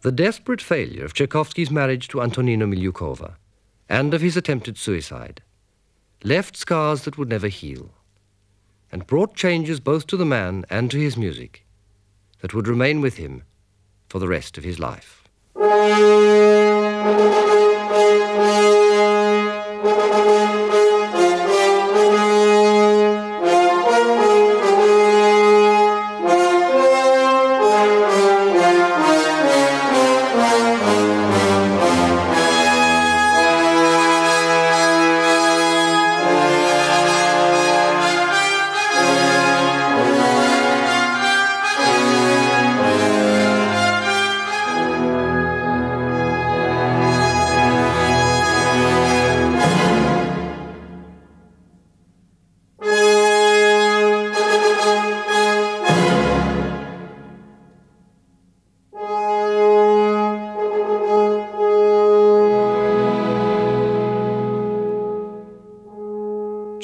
The desperate failure of Tchaikovsky's marriage to Antonina Milyukova and of his attempted suicide left scars that would never heal and brought changes both to the man and to his music that would remain with him for the rest of his life.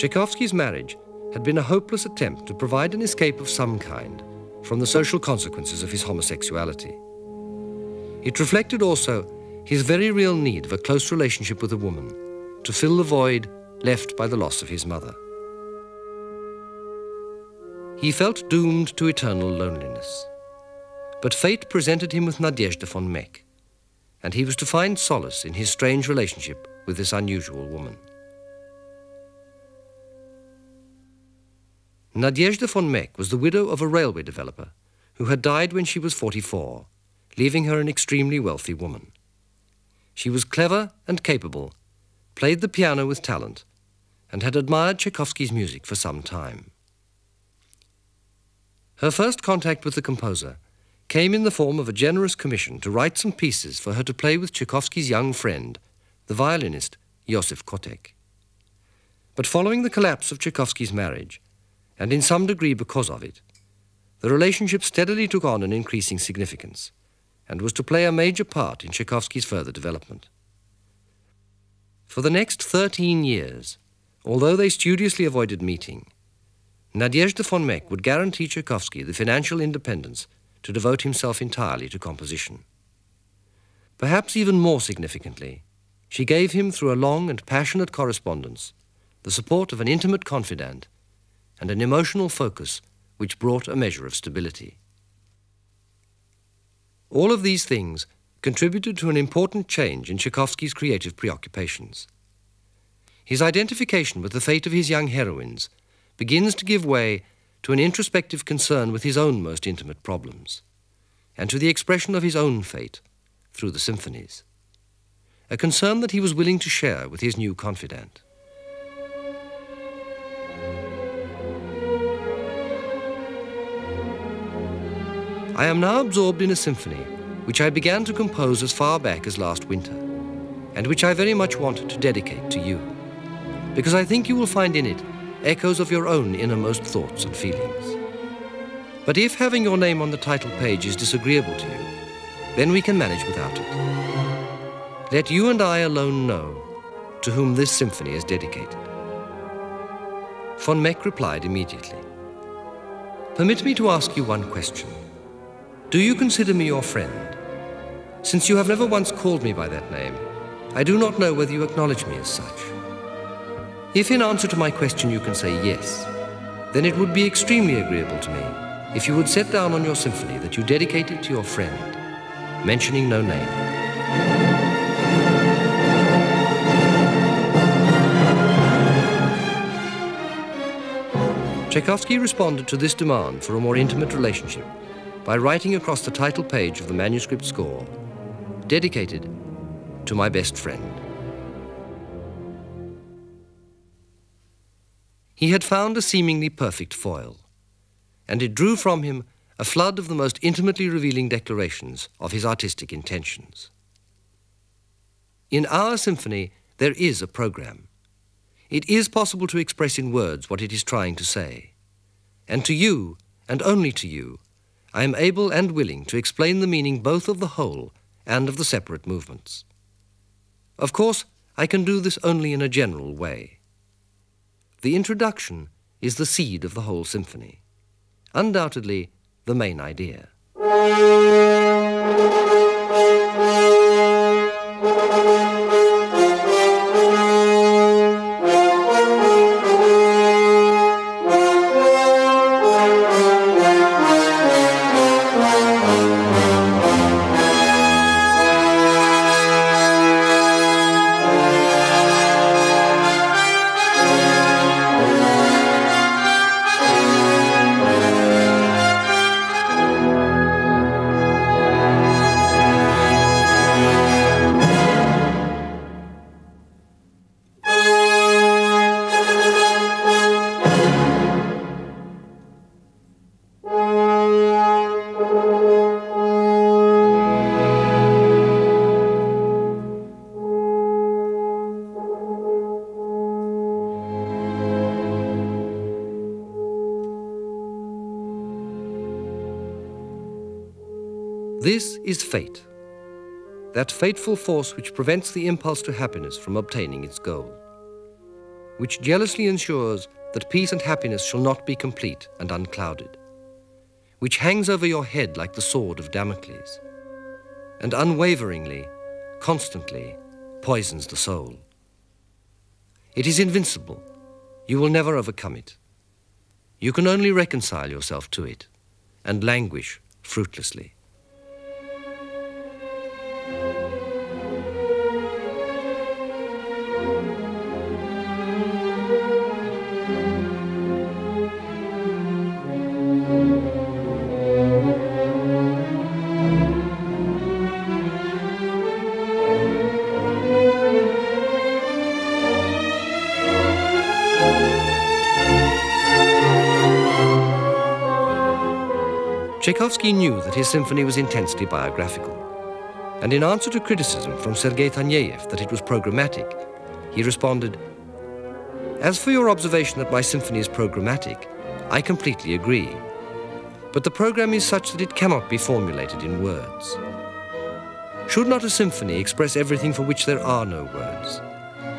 Tchaikovsky's marriage had been a hopeless attempt to provide an escape of some kind from the social consequences of his homosexuality. It reflected also his very real need of a close relationship with a woman to fill the void left by the loss of his mother. He felt doomed to eternal loneliness. But fate presented him with Nadezhda von Meck, and he was to find solace in his strange relationship with this unusual woman. Nadezhda von Meck was the widow of a railway developer who had died when she was 44, leaving her an extremely wealthy woman. She was clever and capable, played the piano with talent, and had admired Tchaikovsky's music for some time. Her first contact with the composer came in the form of a generous commission to write some pieces for her to play with Tchaikovsky's young friend, the violinist Joseph Kotek. But following the collapse of Tchaikovsky's marriage, and in some degree because of it, the relationship steadily took on an increasing significance and was to play a major part in Tchaikovsky's further development. For the next 13 years, although they studiously avoided meeting, Nadezhda von Meck would guarantee Tchaikovsky the financial independence to devote himself entirely to composition. Perhaps even more significantly, she gave him through a long and passionate correspondence the support of an intimate confidant and an emotional focus which brought a measure of stability. All of these things contributed to an important change in Tchaikovsky's creative preoccupations. His identification with the fate of his young heroines begins to give way to an introspective concern with his own most intimate problems, and to the expression of his own fate through the symphonies, a concern that he was willing to share with his new confidant. I am now absorbed in a symphony which I began to compose as far back as last winter, and which I very much want to dedicate to you, because I think you will find in it echoes of your own innermost thoughts and feelings. But if having your name on the title page is disagreeable to you, then we can manage without it. Let you and I alone know to whom this symphony is dedicated. Von Meck replied immediately. Permit me to ask you one question. Do you consider me your friend? Since you have never once called me by that name, I do not know whether you acknowledge me as such. If in answer to my question you can say yes, then it would be extremely agreeable to me if you would set down on your symphony that you dedicate it to your friend, mentioning no name. Tchaikovsky responded to this demand for a more intimate relationship by writing across the title page of the manuscript score, dedicated to my best friend. He had found a seemingly perfect foil, and it drew from him a flood of the most intimately revealing declarations of his artistic intentions. In our symphony, there is a program. It is possible to express in words what it is trying to say, and to you, and only to you, I am able and willing to explain the meaning both of the whole and of the separate movements. Of course, I can do this only in a general way. The introduction is the seed of the whole symphony, undoubtedly the main idea. This is fate, that fateful force which prevents the impulse to happiness from obtaining its goal, which jealously ensures that peace and happiness shall not be complete and unclouded, which hangs over your head like the sword of Damocles, and unwaveringly, constantly poisons the soul. It is invincible. You will never overcome it. You can only reconcile yourself to it and languish fruitlessly. Tchaikovsky knew that his symphony was intensely biographical, and in answer to criticism from Sergei Taneyev that it was programmatic, he responded, "As for your observation that my symphony is programmatic, I completely agree. But the program is such that it cannot be formulated in words. Should not a symphony express everything for which there are no words,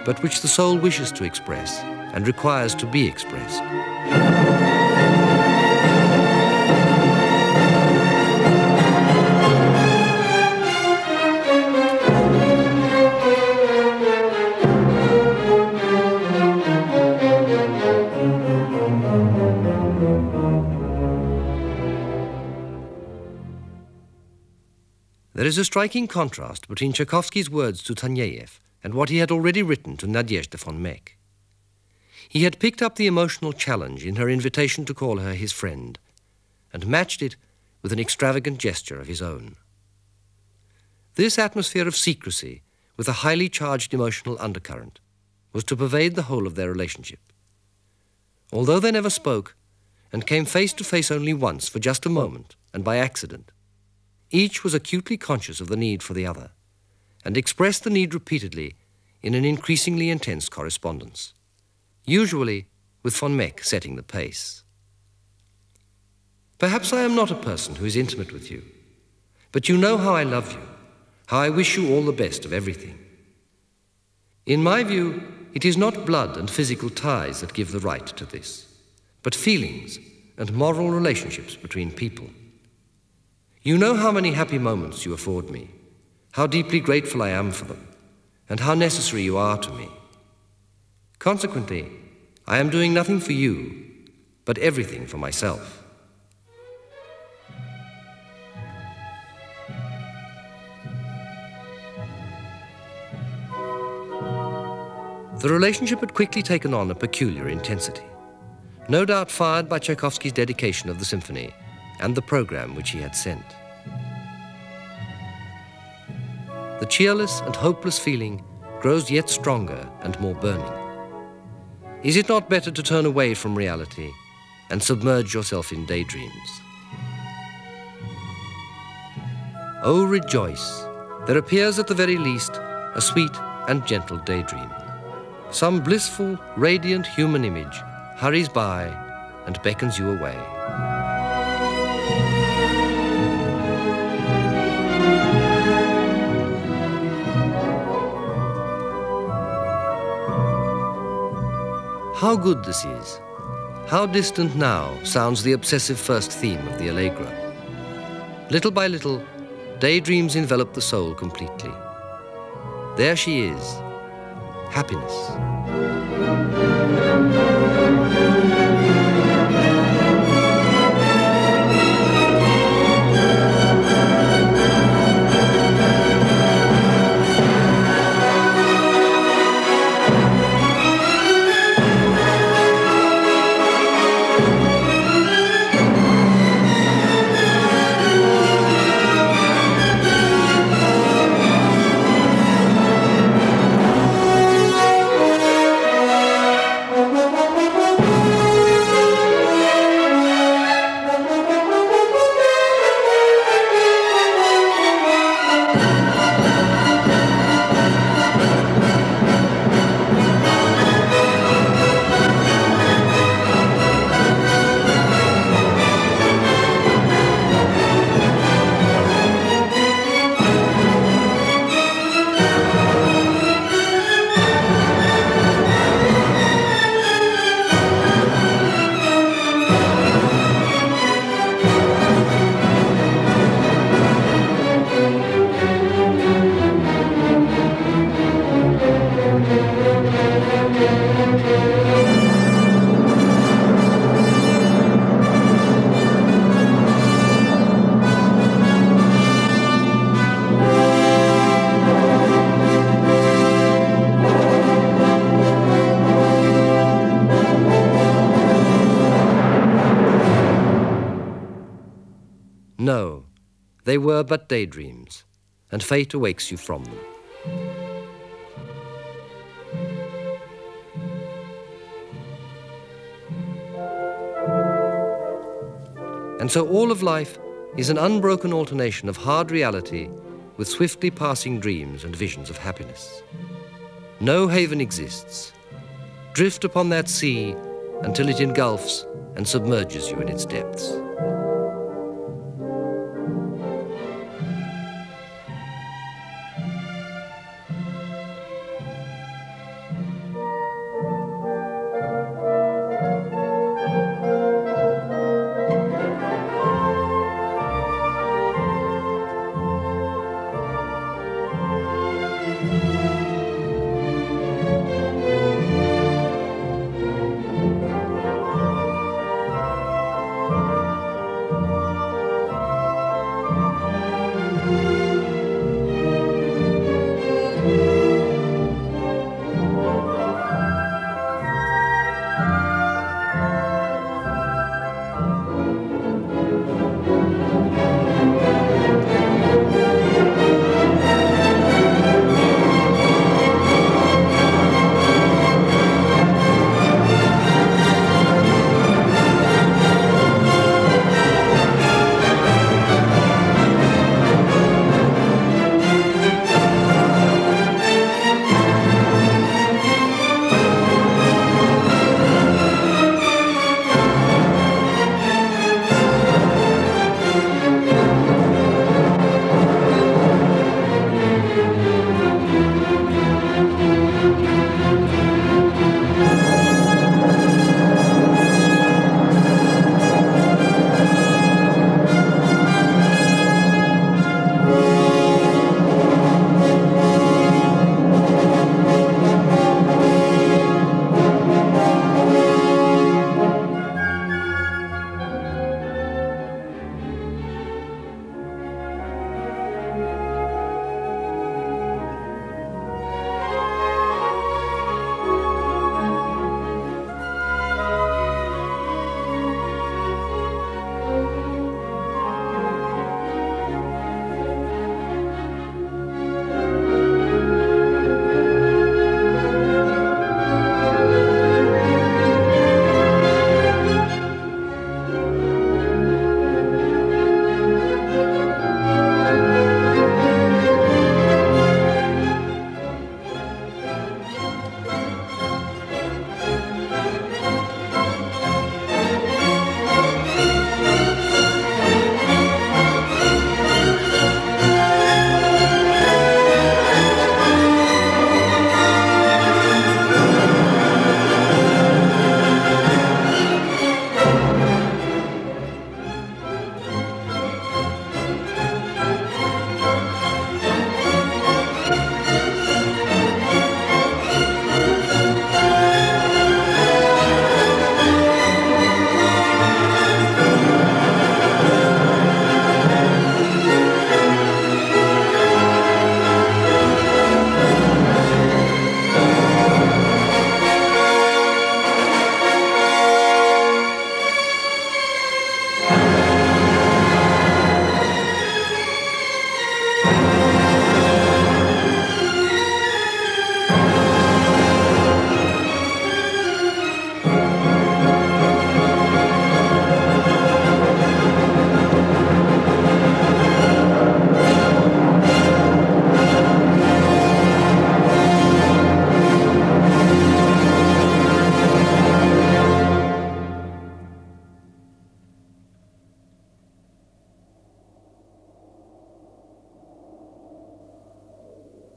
but which the soul wishes to express and requires to be expressed?" There is a striking contrast between Tchaikovsky's words to Taneyev and what he had already written to Nadezhda von Meck. He had picked up the emotional challenge in her invitation to call her his friend and matched it with an extravagant gesture of his own. This atmosphere of secrecy with a highly charged emotional undercurrent was to pervade the whole of their relationship. Although they never spoke and came face to face only once for just a moment and by accident, each was acutely conscious of the need for the other and expressed the need repeatedly in an increasingly intense correspondence, usually with von Meck setting the pace. Perhaps I am not a person who is intimate with you, but you know how I love you, how I wish you all the best of everything. In my view, it is not blood and physical ties that give the right to this, but feelings and moral relationships between people. You know how many happy moments you afford me, how deeply grateful I am for them, and how necessary you are to me. Consequently, I am doing nothing for you, but everything for myself. The relationship had quickly taken on a peculiar intensity, no doubt fired by Tchaikovsky's dedication of the symphony and the program which he had sent. The cheerless and hopeless feeling grows yet stronger and more burning. Is it not better to turn away from reality and submerge yourself in daydreams? Oh, rejoice! There appears at the very least a sweet and gentle daydream. Some blissful, radiant human image hurries by and beckons you away. How good this is. How distant now sounds the obsessive first theme of the Allegro. Little by little, daydreams envelop the soul completely. There she is, happiness. No, they were but daydreams, and fate awakes you from them. And so all of life is an unbroken alternation of hard reality with swiftly passing dreams and visions of happiness. No haven exists. Drift upon that sea until it engulfs and submerges you in its depths.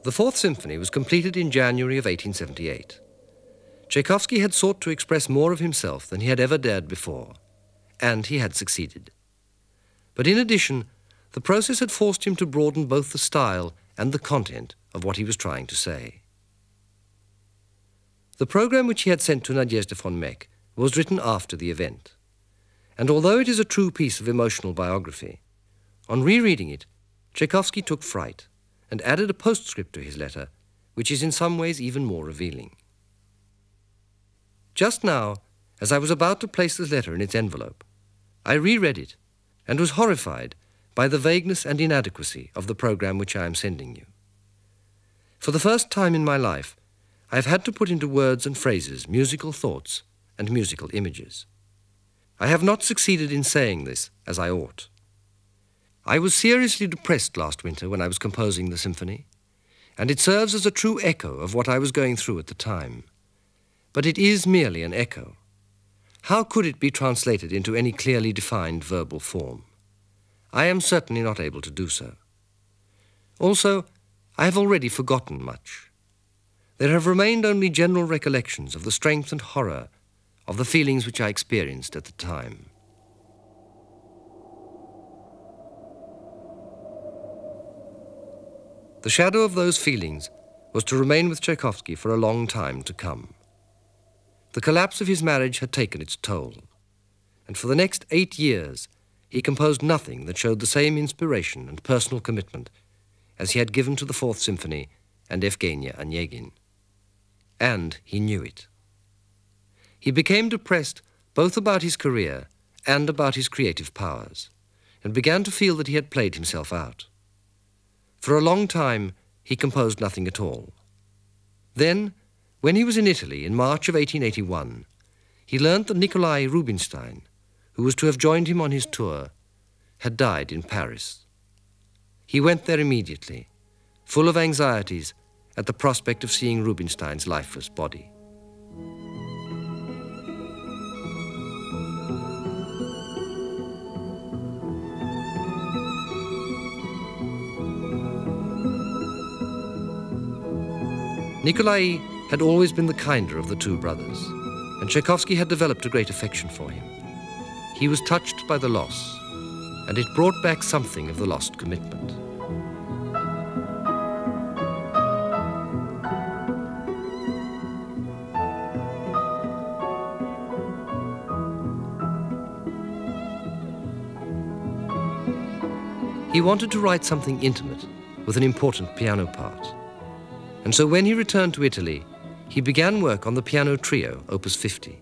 The Fourth Symphony was completed in January of 1878. Tchaikovsky had sought to express more of himself than he had ever dared before, and he had succeeded. But in addition, the process had forced him to broaden both the style and the content of what he was trying to say. The program which he had sent to Nadezhda von Meck was written after the event, and although it is a true piece of emotional biography, on rereading it, Tchaikovsky took fright and added a postscript to his letter, which is in some ways even more revealing. Just now, as I was about to place this letter in its envelope, I reread it and was horrified by the vagueness and inadequacy of the program which I am sending you. For the first time in my life, I have had to put into words and phrases musical thoughts and musical images. I have not succeeded in saying this as I ought. I was seriously depressed last winter when I was composing the symphony, and it serves as a true echo of what I was going through at the time. But it is merely an echo. How could it be translated into any clearly defined verbal form? I am certainly not able to do so. Also, I have already forgotten much. There have remained only general recollections of the strength and horror of the feelings which I experienced at the time. The shadow of those feelings was to remain with Tchaikovsky for a long time to come. The collapse of his marriage had taken its toll, and for the next 8 years he composed nothing that showed the same inspiration and personal commitment as he had given to the Fourth Symphony and Evgenia Onegin. And he knew it. He became depressed both about his career and about his creative powers, and began to feel that he had played himself out. For a long time, he composed nothing at all. Then, when he was in Italy in March of 1881, he learnt that Nikolai Rubinstein, who was to have joined him on his tour, had died in Paris. He went there immediately, full of anxieties at the prospect of seeing Rubinstein's lifeless body. Nikolai had always been the kinder of the two brothers, and Tchaikovsky had developed a great affection for him. He was touched by the loss, and it brought back something of the lost commitment. He wanted to write something intimate with an important piano part. And so when he returned to Italy, he began work on the piano trio, Opus 50,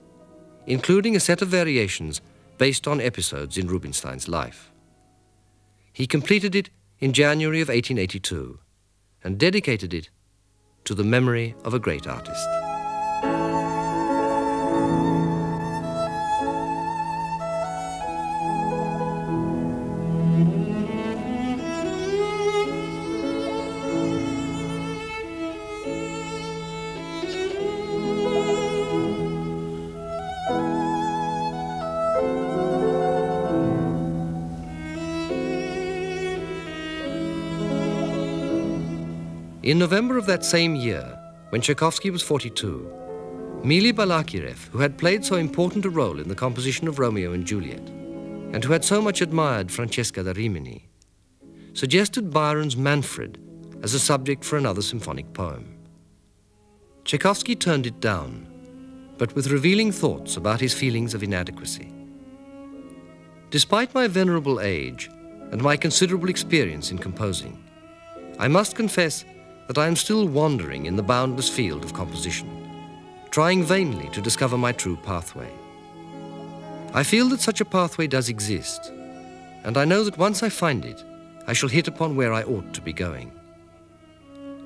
including a set of variations based on episodes in Rubinstein's life. He completed it in January of 1882 and dedicated it to the memory of a great artist. In November of that same year, when Tchaikovsky was 42, Mily Balakirev, who had played so important a role in the composition of Romeo and Juliet, and who had so much admired Francesca da Rimini, suggested Byron's Manfred as a subject for another symphonic poem. Tchaikovsky turned it down, but with revealing thoughts about his feelings of inadequacy. Despite my venerable age and my considerable experience in composing, I must confess that I am still wandering in the boundless field of composition, trying vainly to discover my true pathway. I feel that such a pathway does exist, and I know that once I find it, I shall hit upon where I ought to be going.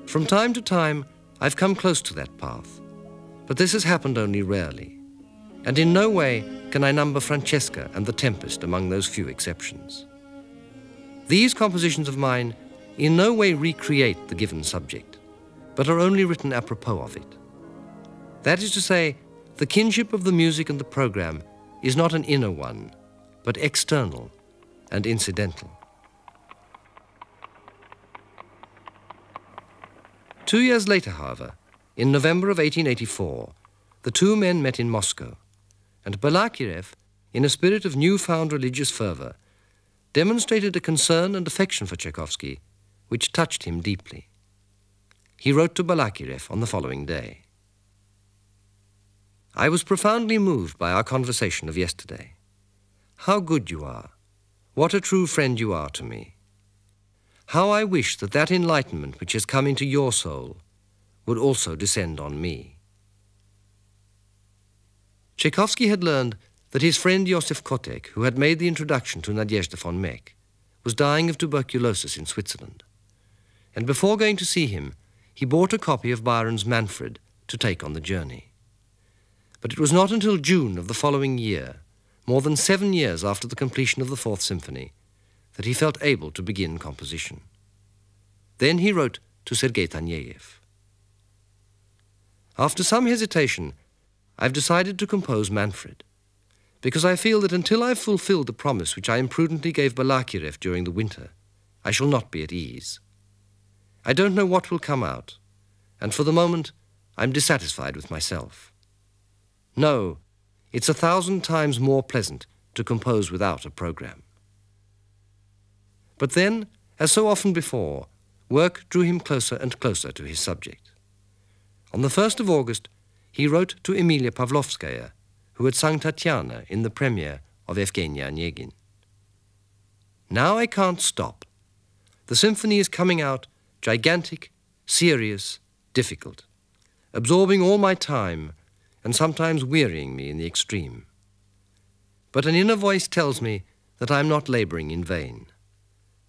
From time to time, I've come close to that path, but this has happened only rarely, and in no way can I number Francesca and The Tempest among those few exceptions. These compositions of mine in no way recreate the given subject, but are only written apropos of it. That is to say, the kinship of the music and the program is not an inner one, but external and incidental. 2 years later, however, in November of 1884, the two men met in Moscow, and Balakirev, in a spirit of newfound religious fervor, demonstrated a concern and affection for Tchaikovsky which touched him deeply. He wrote to Balakirev on the following day. I was profoundly moved by our conversation of yesterday. How good you are. What a true friend you are to me. How I wish that that enlightenment which has come into your soul would also descend on me. Tchaikovsky had learned that his friend Joseph Kotek, who had made the introduction to Nadezhda von Meck, was dying of tuberculosis in Switzerland, and before going to see him, he bought a copy of Byron's Manfred to take on the journey. But it was not until June of the following year, more than 7 years after the completion of the Fourth Symphony, that he felt able to begin composition. Then he wrote to Sergei Taneyev. After some hesitation, I've decided to compose Manfred, because I feel that until I've fulfilled the promise which I imprudently gave Balakirev during the winter, I shall not be at ease. I don't know what will come out, and for the moment, I'm dissatisfied with myself. No, it's 1,000 times more pleasant to compose without a program. But then, as so often before, work drew him closer and closer to his subject. On the 1st of August, he wrote to Emilia Pavlovskaya, who had sung Tatiana in the premiere of Evgeny Onegin. Now I can't stop. The symphony is coming out gigantic, serious, difficult, absorbing all my time and sometimes wearying me in the extreme. But an inner voice tells me that I am not laboring in vain,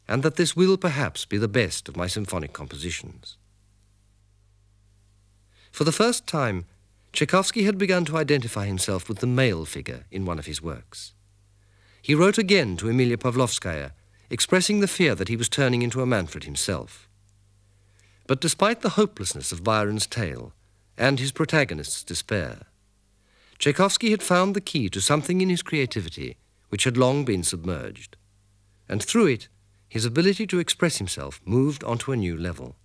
and that this will perhaps be the best of my symphonic compositions. For the first time, Tchaikovsky had begun to identify himself with the male figure in one of his works. He wrote again to Emilia Pavlovskaya, expressing the fear that he was turning into a Manfred himself. But despite the hopelessness of Byron's tale and his protagonist's despair, Tchaikovsky had found the key to something in his creativity which had long been submerged, and through it, his ability to express himself moved onto a new level.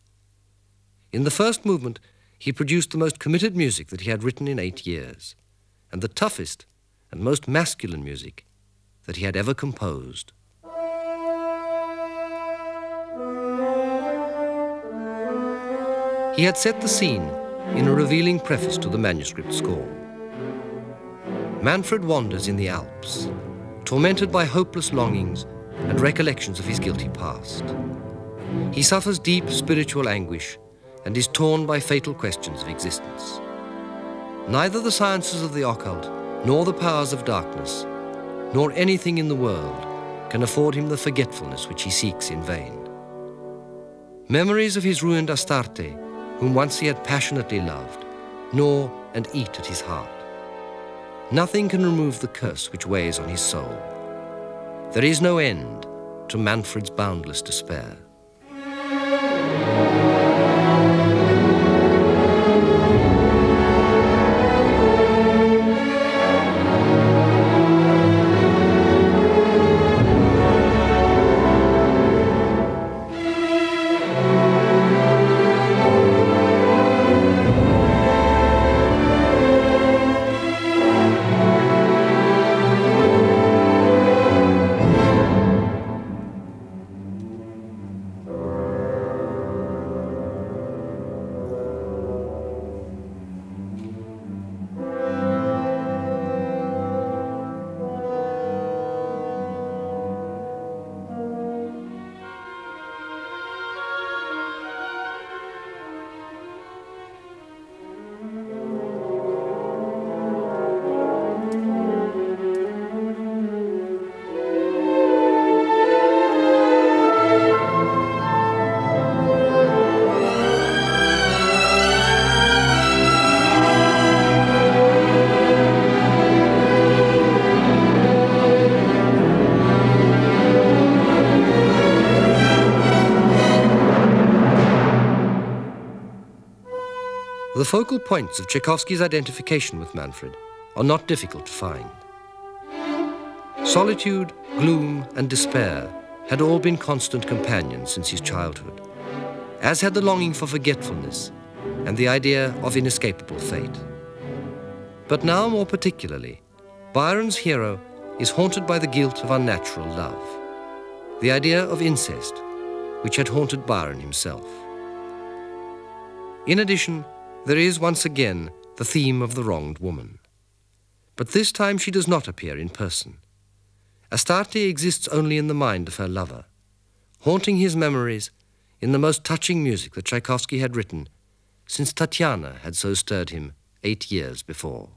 In the first movement, he produced the most committed music that he had written in 8 years, and the toughest and most masculine music that he had ever composed. He had set the scene in a revealing preface to the manuscript score. Manfred wanders in the Alps, tormented by hopeless longings and recollections of his guilty past. He suffers deep spiritual anguish and is torn by fatal questions of existence. Neither the sciences of the occult, nor the powers of darkness, nor anything in the world can afford him the forgetfulness which he seeks in vain. Memories of his ruined Astarte, whom once he had passionately loved, gnaw and eat at his heart. Nothing can remove the curse which weighs on his soul. There is no end to Manfred's boundless despair. The focal points of Tchaikovsky's identification with Manfred are not difficult to find. Solitude, gloom, and despair had all been constant companions since his childhood, as had the longing for forgetfulness and the idea of inescapable fate. But now, more particularly, Byron's hero is haunted by the guilt of unnatural love, the idea of incest, which had haunted Byron himself. In addition, there is once again the theme of the wronged woman. But this time she does not appear in person. Astarte exists only in the mind of her lover, haunting his memories in the most touching music that Tchaikovsky had written since Tatiana had so stirred him 8 years before.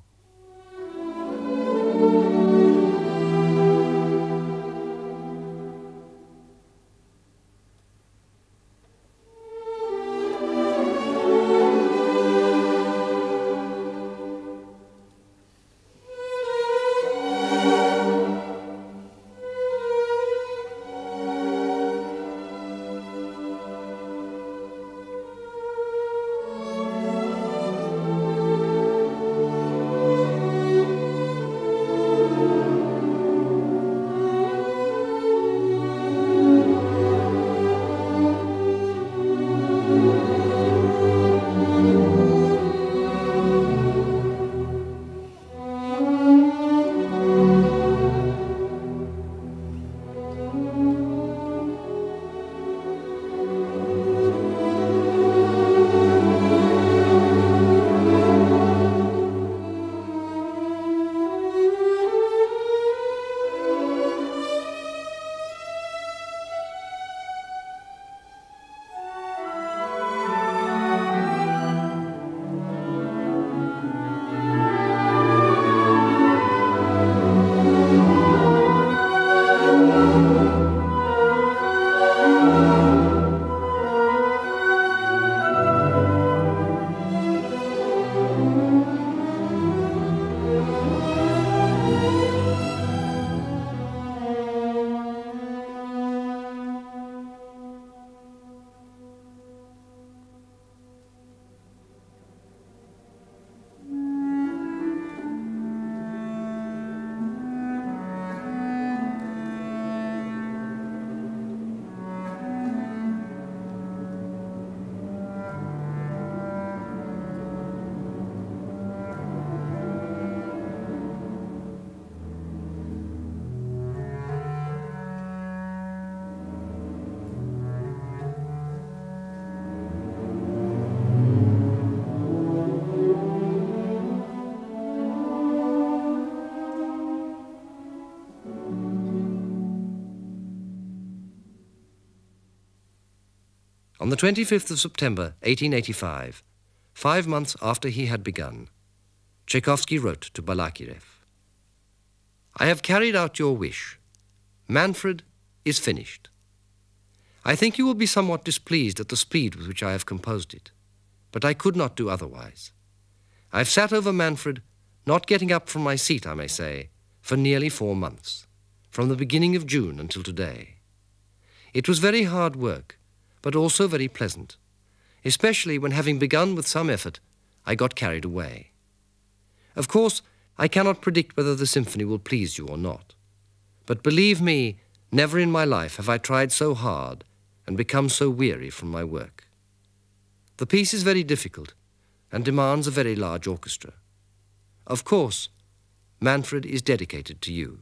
On the 25th of September, 1885, 5 months after he had begun, Tchaikovsky wrote to Balakirev, "I have carried out your wish. Manfred is finished. I think you will be somewhat displeased at the speed with which I have composed it, but I could not do otherwise. I've sat over Manfred, not getting up from my seat, I may say, for nearly 4 months, from the beginning of June until today. It was very hard work, but also very pleasant, especially when, having begun with some effort, I got carried away. Of course, I cannot predict whether the symphony will please you or not, but believe me, never in my life have I tried so hard and become so weary from my work. The piece is very difficult and demands a very large orchestra. Of course, Manfred is dedicated to you."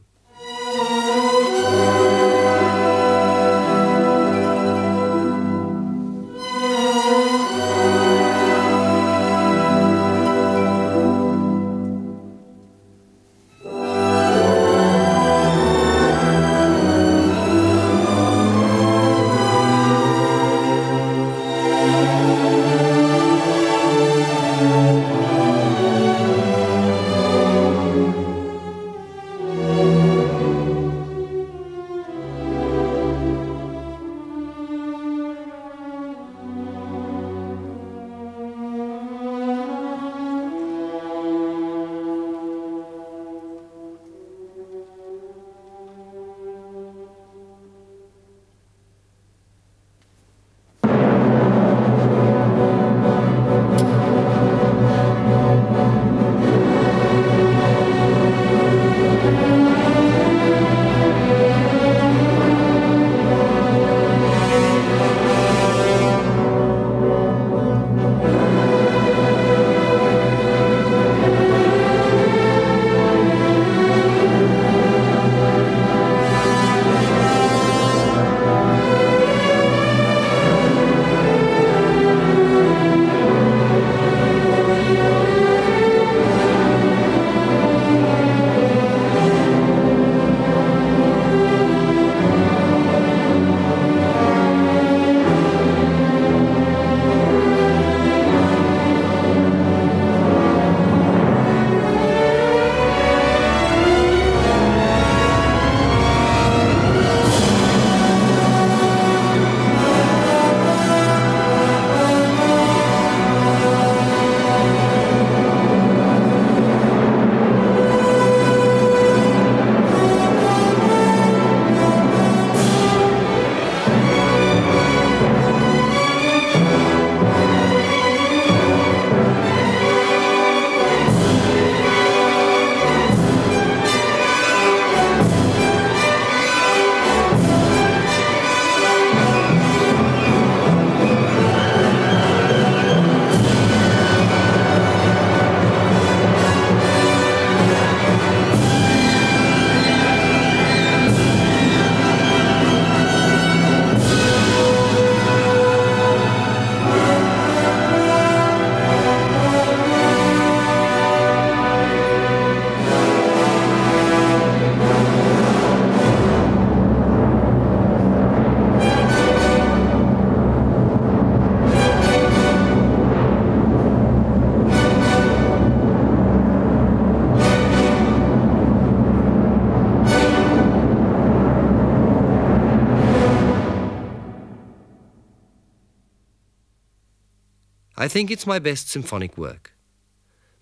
I think it's my best symphonic work.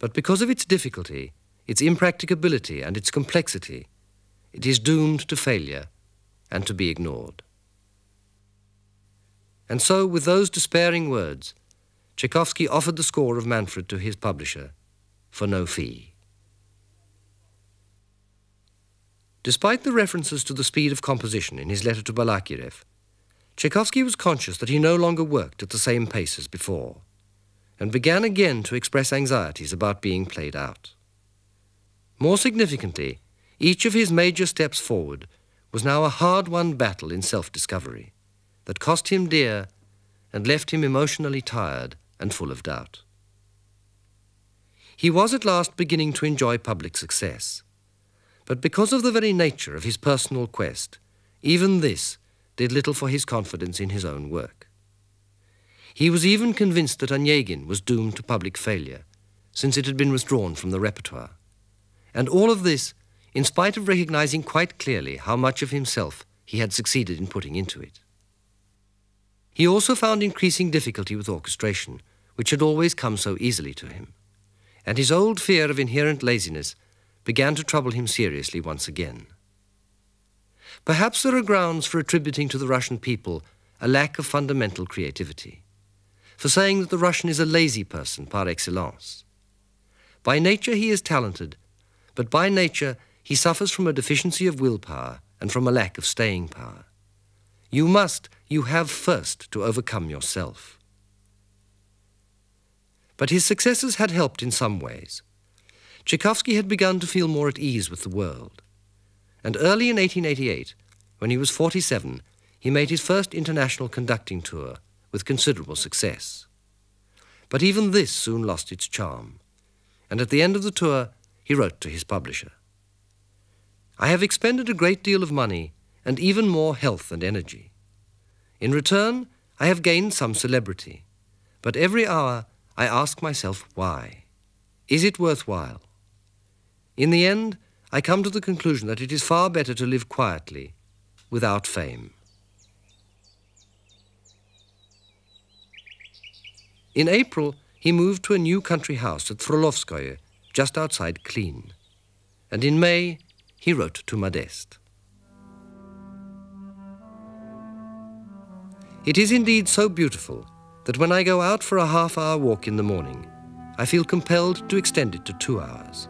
But because of its difficulty, its impracticability and its complexity, it is doomed to failure and to be ignored. And so, with those despairing words, Tchaikovsky offered the score of Manfred to his publisher for no fee. Despite the references to the speed of composition in his letter to Balakirev, Tchaikovsky was conscious that he no longer worked at the same pace as before, and began again to express anxieties about being played out. More significantly, each of his major steps forward was now a hard-won battle in self-discovery that cost him dear and left him emotionally tired and full of doubt. He was at last beginning to enjoy public success, but because of the very nature of his personal quest, even this did little for his confidence in his own work. He was even convinced that Onegin was doomed to public failure, since it had been withdrawn from the repertoire. And all of this, in spite of recognizing quite clearly how much of himself he had succeeded in putting into it. He also found increasing difficulty with orchestration, which had always come so easily to him. And his old fear of inherent laziness began to trouble him seriously once again. Perhaps there are grounds for attributing to the Russian people a lack of fundamental creativity, for saying that the Russian is a lazy person par excellence. By nature he is talented, but by nature he suffers from a deficiency of willpower and from a lack of staying power. You have first to overcome yourself. But his successes had helped in some ways. Tchaikovsky had begun to feel more at ease with the world. And early in 1888, when he was 47, he made his first international conducting tour with considerable success. But even this soon lost its charm, and at the end of the tour, he wrote to his publisher, "I have expended a great deal of money and even more health and energy. In return, I have gained some celebrity, but every hour I ask myself why. Is it worthwhile? In the end, I come to the conclusion that it is far better to live quietly, without fame." In April, he moved to a new country house at Frolovskoye, just outside Klin. And in May, he wrote to Nadezhda. It is indeed so beautiful that when I go out for a half-hour walk in the morning, I feel compelled to extend it to 2 hours.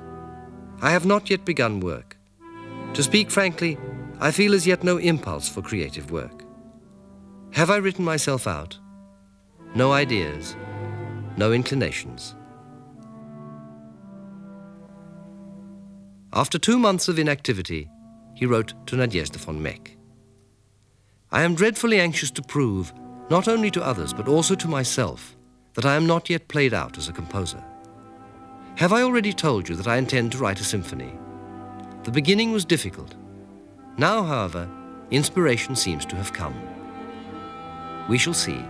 I have not yet begun work. To speak frankly, I feel as yet no impulse for creative work. Have I written myself out? No ideas, no inclinations. After 2 months of inactivity, he wrote to Nadezhda von Meck. "I am dreadfully anxious to prove, not only to others but also to myself, that I am not yet played out as a composer. Have I already told you that I intend to write a symphony? The beginning was difficult. Now, however, inspiration seems to have come. We shall see."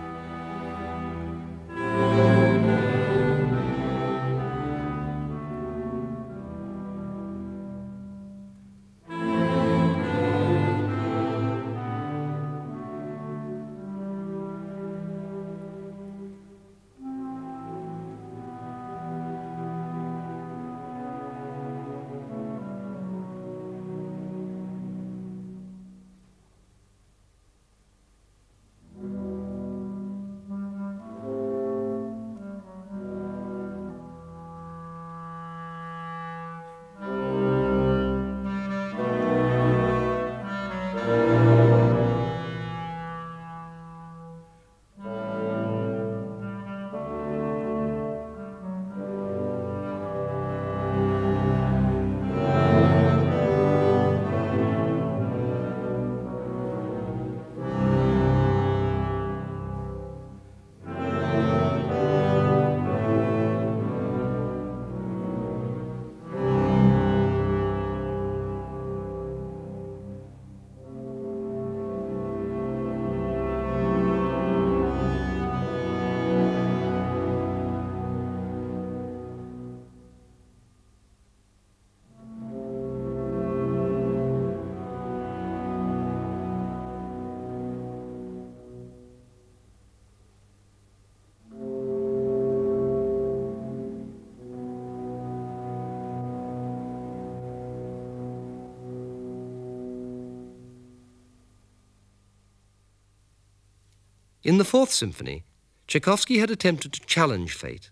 In the Fourth Symphony, Tchaikovsky had attempted to challenge fate,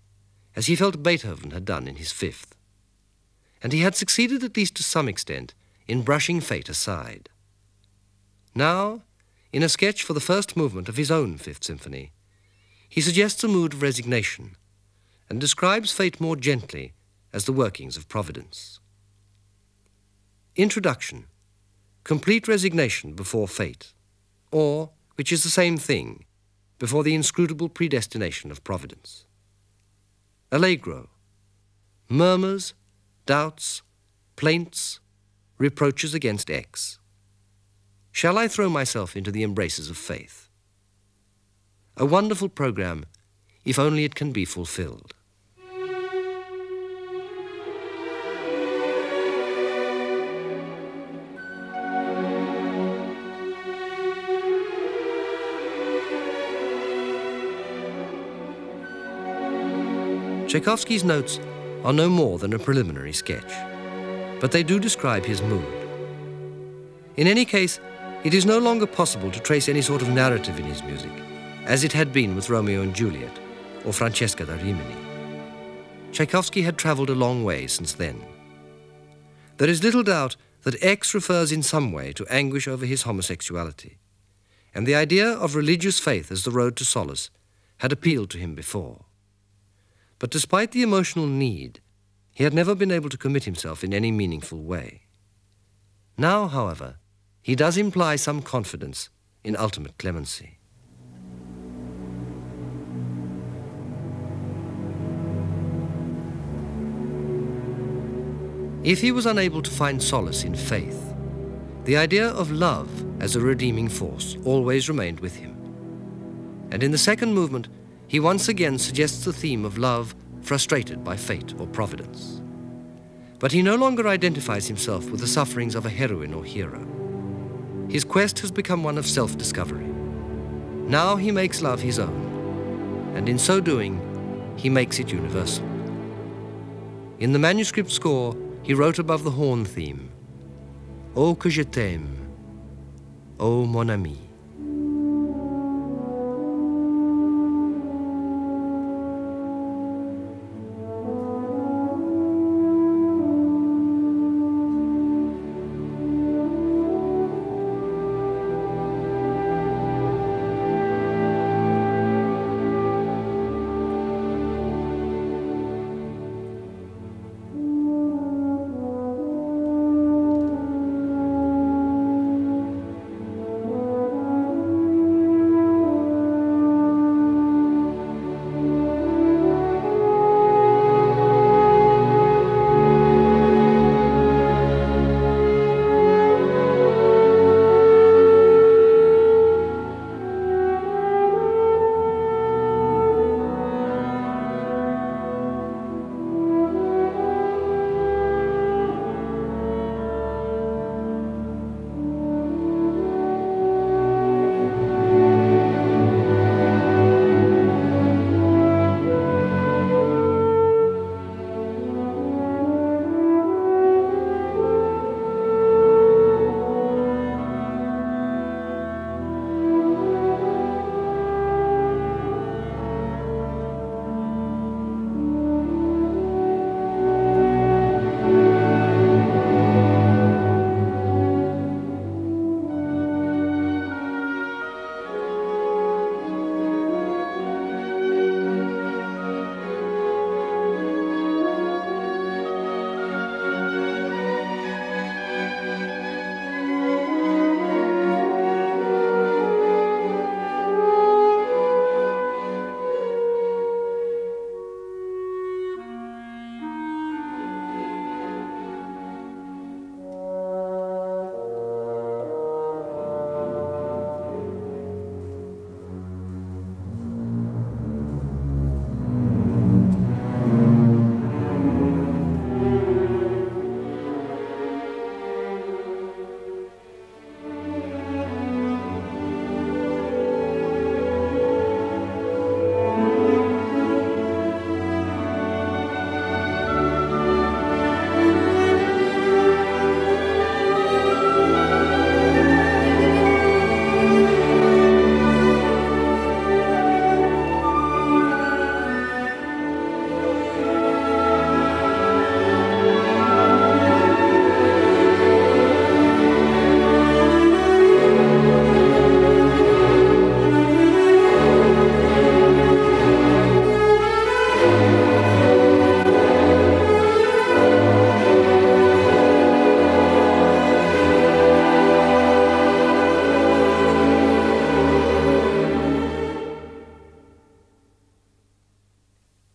as he felt Beethoven had done in his Fifth. And he had succeeded at least to some extent in brushing fate aside. Now, in a sketch for the first movement of his own Fifth Symphony, he suggests a mood of resignation and describes fate more gently as the workings of providence. Introduction: complete resignation before fate, or, which is the same thing, before the inscrutable predestination of providence. Allegro: murmurs, doubts, plaints, reproaches against X. Shall I throw myself into the embraces of faith? A wonderful program if only it can be fulfilled. Tchaikovsky's notes are no more than a preliminary sketch, but they do describe his mood. In any case, it is no longer possible to trace any sort of narrative in his music, as it had been with Romeo and Juliet or Francesca da Rimini. Tchaikovsky had traveled a long way since then. There is little doubt that X refers in some way to anguish over his homosexuality, and the idea of religious faith as the road to solace had appealed to him before. But despite the emotional need, he had never been able to commit himself in any meaningful way. Now, however, he does imply some confidence in ultimate clemency. If he was unable to find solace in faith, the idea of love as a redeeming force always remained with him. And in the second movement, he once again suggests the theme of love frustrated by fate or providence. But he no longer identifies himself with the sufferings of a heroine or hero. His quest has become one of self-discovery. Now he makes love his own, and in so doing, he makes it universal. In the manuscript score, he wrote above the horn theme, "Oh que je t'aime, oh mon ami."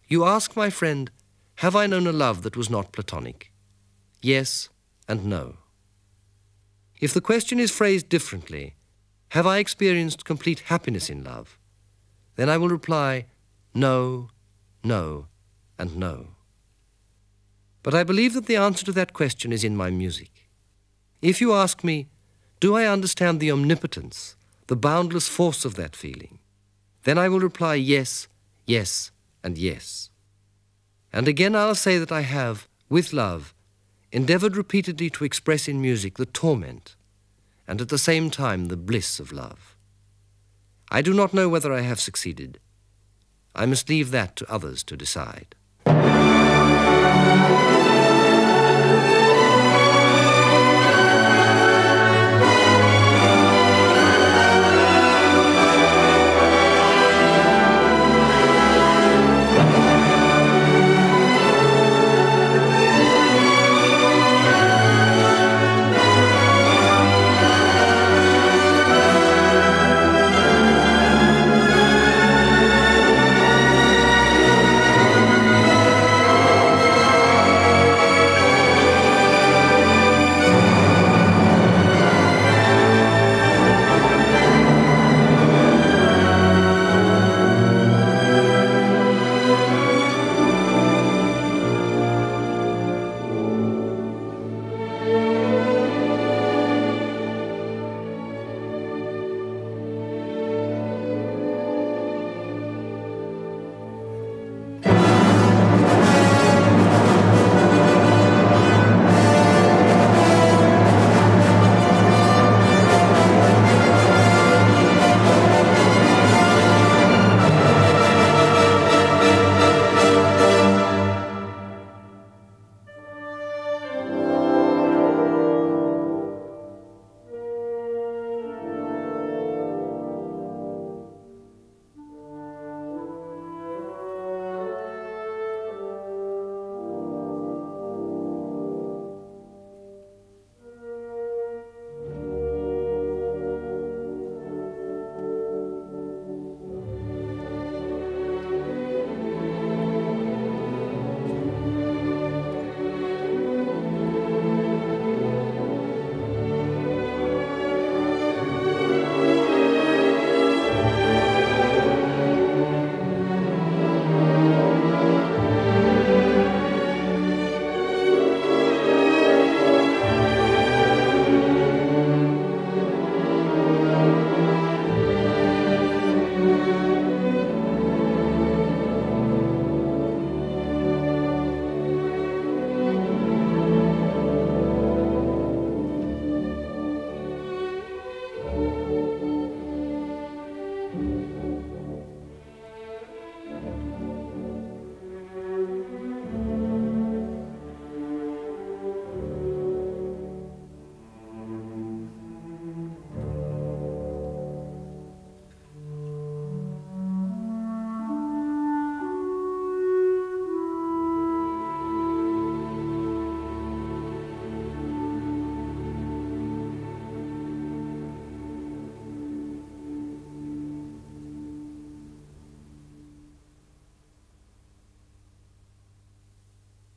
You ask, my friend, have I known a love that was not platonic? Yes and no. If the question is phrased differently, have I experienced complete happiness in love? Then I will reply, no, no, and no. But I believe that the answer to that question is in my music. If you ask me, do I understand the omnipotence, the boundless force of that feeling, then I will reply yes, yes, and yes. And again I'll say that I have, with love, endeavored repeatedly to express in music the torment and at the same time the bliss of love. I do not know whether I have succeeded. I must leave that to others to decide.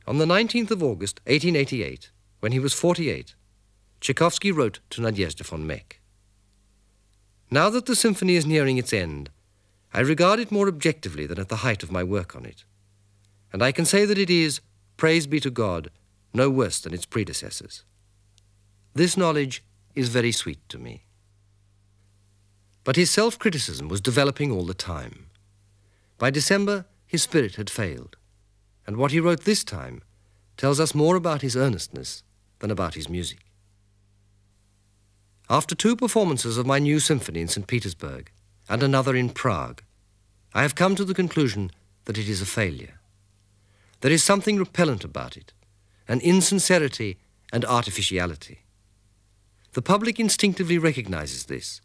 On the 19th of August, 1888, when he was 48, Tchaikovsky wrote to Nadezhda von Meck, "Now that the symphony is nearing its end, I regard it more objectively than at the height of my work on it, and I can say that it is, praise be to God, no worse than its predecessors. This knowledge is very sweet to me." But his self-criticism was developing all the time. By December, his spirit had failed, and what he wrote this time tells us more about his earnestness than about his music. After 2 performances of my new symphony in St. Petersburg and another in Prague, I have come to the conclusion that it is a failure. There is something repellent about it, an insincerity and artificiality. The public instinctively recognizes this,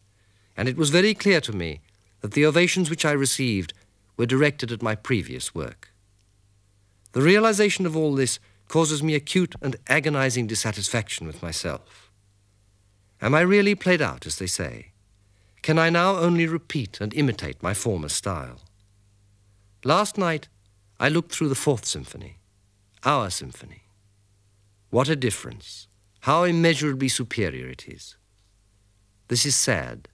and it was very clear to me that the ovations which I received were directed at my previous work. The realization of all this causes me acute and agonizing dissatisfaction with myself. Am I really played out, as they say? Can I now only repeat and imitate my former style? Last night, I looked through the 4th Symphony, our symphony. What a difference! How immeasurably superior it is. This is sad,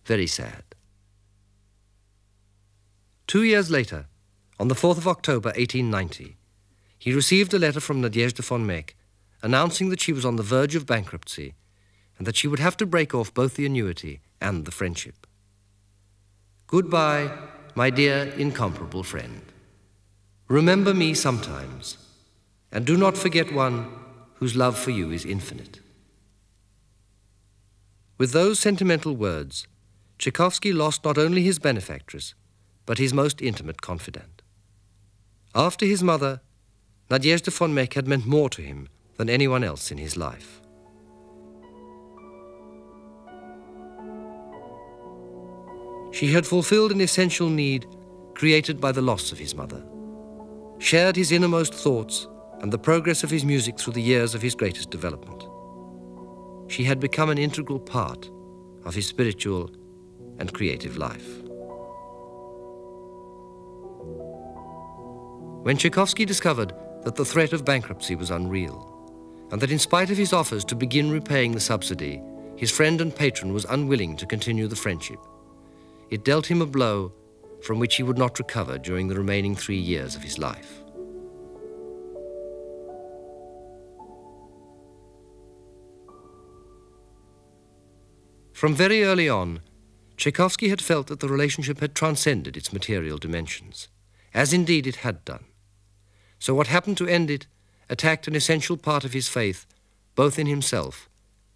very sad. 2 years later, on the 4th of October 1890, he received a letter from Nadezhda von Meck announcing that she was on the verge of bankruptcy and that she would have to break off both the annuity and the friendship. Goodbye, my dear incomparable friend. Remember me sometimes, and do not forget one whose love for you is infinite. With those sentimental words, Tchaikovsky lost not only his benefactress, but his most intimate confidant. After his mother, Nadezhda von Meck had meant more to him than anyone else in his life. She had fulfilled an essential need created by the loss of his mother, shared his innermost thoughts and the progress of his music through the years of his greatest development. She had become an integral part of his spiritual and creative life. When Tchaikovsky discovered that the threat of bankruptcy was unreal, and that in spite of his offers to begin repaying the subsidy, his friend and patron was unwilling to continue the friendship, it dealt him a blow from which he would not recover during the remaining 3 years of his life. From very early on, Tchaikovsky had felt that the relationship had transcended its material dimensions, as indeed it had done. So what happened to end it attacked an essential part of his faith, both in himself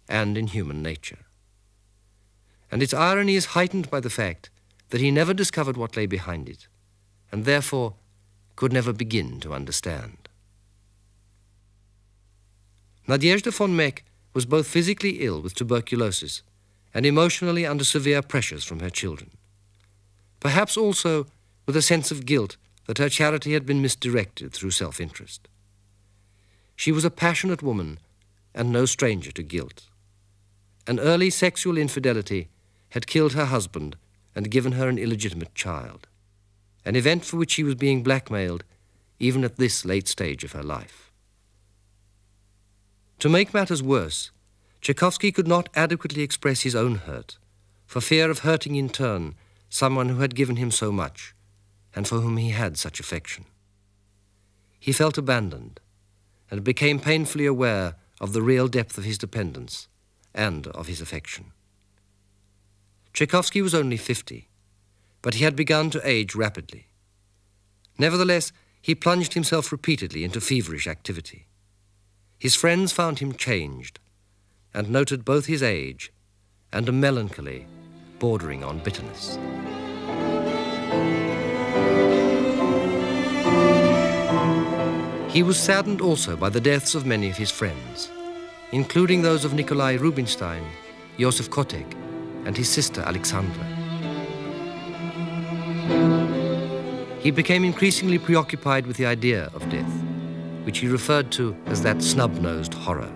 and in human nature. And its irony is heightened by the fact that he never discovered what lay behind it, and therefore could never begin to understand. Nadezhda von Meck was both physically ill with tuberculosis and emotionally under severe pressures from her children. Perhaps also with a sense of guilt that her charity had been misdirected through self-interest. She was a passionate woman and no stranger to guilt. An early sexual infidelity had killed her husband and given her an illegitimate child, an event for which she was being blackmailed even at this late stage of her life. To make matters worse, Tchaikovsky could not adequately express his own hurt, for fear of hurting in turn someone who had given him so much and for whom he had such affection. He felt abandoned and became painfully aware of the real depth of his dependence and of his affection. Tchaikovsky was only 50, but he had begun to age rapidly. Nevertheless, he plunged himself repeatedly into feverish activity. His friends found him changed and noted both his age and a melancholy bordering on bitterness. He was saddened also by the deaths of many of his friends, including those of Nikolai Rubinstein, Josef Kotek, and his sister Alexandra. He became increasingly preoccupied with the idea of death, which he referred to as that snub-nosed horror.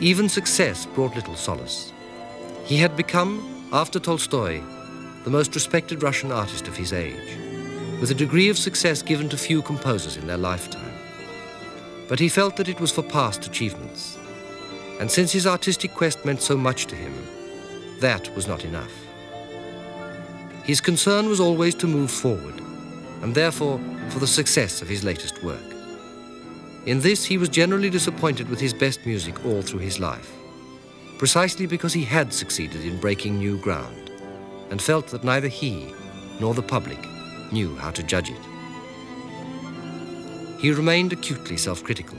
Even success brought little solace. He had become, after Tolstoy, the most respected Russian artist of his age, with a degree of success given to few composers in their lifetime. But he felt that it was for past achievements, and since his artistic quest meant so much to him, that was not enough. His concern was always to move forward, and therefore for the success of his latest work. In this, he was generally disappointed with his best music all through his life, precisely because he had succeeded in breaking new ground, and felt that neither he nor the public knew how to judge it. He remained acutely self-critical.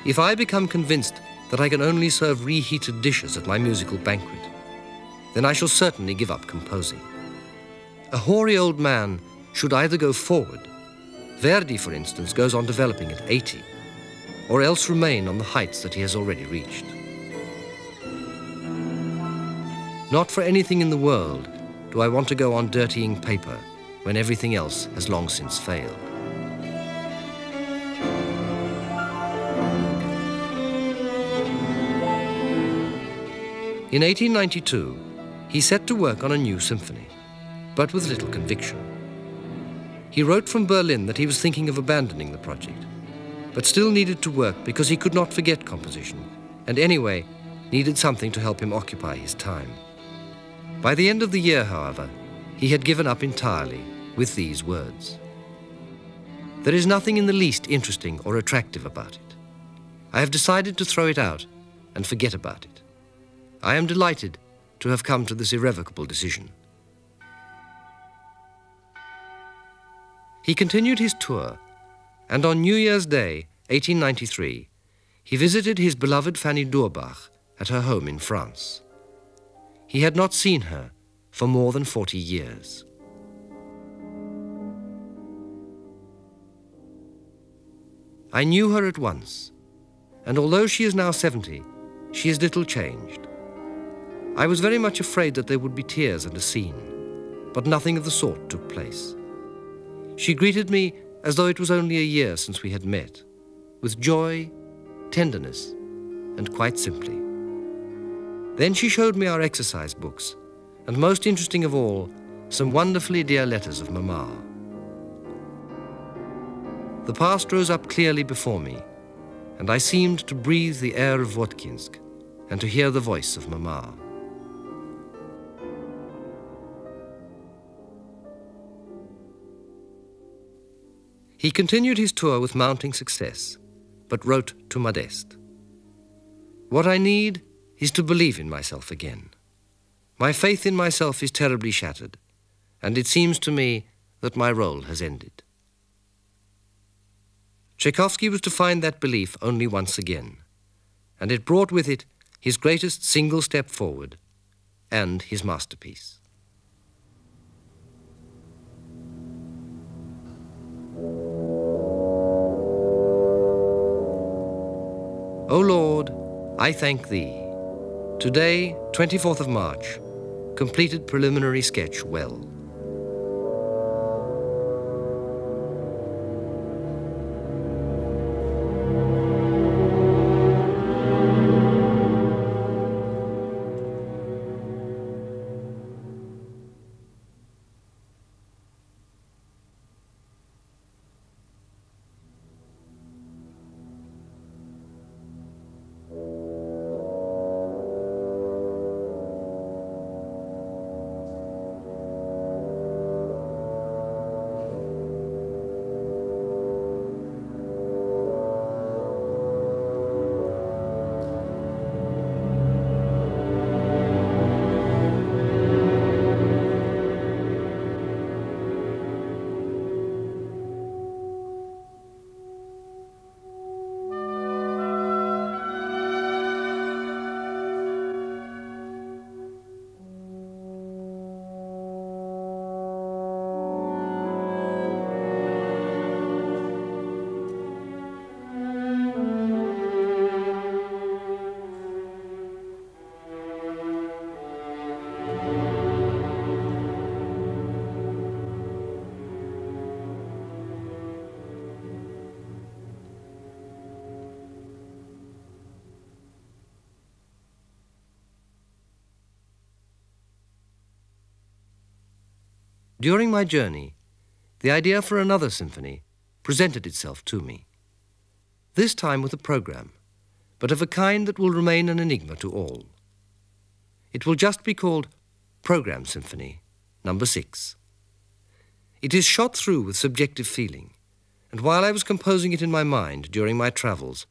If I become convinced that I can only serve reheated dishes at my musical banquet, then I shall certainly give up composing. A hoary old man should either go forward. Verdi, for instance, goes on developing at 80, or else remain on the heights that he has already reached. Not for anything in the world do I want to go on dirtying paper when everything else has long since failed. In 1892, He set to work on a new symphony, but with little conviction. He wrote from Berlin that he was thinking of abandoning the project, but still needed to work because he could not forget composition, and anyway, needed something to help him occupy his time. By the end of the year, however, he had given up entirely with these words: "There is nothing in the least interesting or attractive about it. I have decided to throw it out and forget about it. I am delighted to have come to this irrevocable decision." He continued his tour, and on New Year's Day, 1893, he visited his beloved Fanny Durbach at her home in France. He had not seen her for more than 40 years. I knew her at once, and although she is now 70, she is little changed. I was very much afraid that there would be tears and a scene, but nothing of the sort took place. She greeted me as though it was only a year since we had met, with joy, tenderness, and quite simply. Then she showed me our exercise books, and most interesting of all, some wonderfully dear letters of Mamma. The past rose up clearly before me, and I seemed to breathe the air of Votkinsk and to hear the voice of Mamma. He continued his tour with mounting success, but wrote to Modeste: "What I need is to believe in myself again. My faith in myself is terribly shattered, and it seems to me that my role has ended." Tchaikovsky was to find that belief only once again, and it brought with it his greatest single step forward and his masterpiece. O Lord, I thank Thee. Today, 24th of March, completed preliminary sketch well. During my journey, the idea for another symphony presented itself to me. This time with a program, but of a kind that will remain an enigma to all. It will just be called Program Symphony, No. 6. It is shot through with subjective feeling, and while I was composing it in my mind during my travels,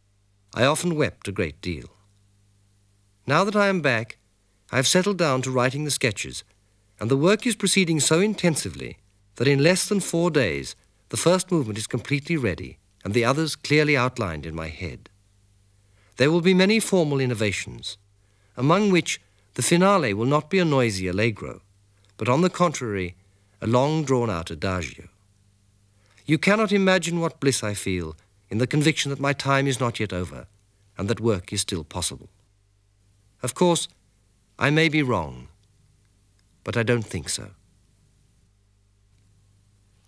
I often wept a great deal. Now that I am back, I have settled down to writing the sketches, and the work is proceeding so intensively that in less than 4 days, the first movement is completely ready and the others clearly outlined in my head. There will be many formal innovations, among which the finale will not be a noisy Allegro, but on the contrary, a long drawn-out adagio. You cannot imagine what bliss I feel in the conviction that my time is not yet over and that work is still possible. Of course, I may be wrong, but I don't think so.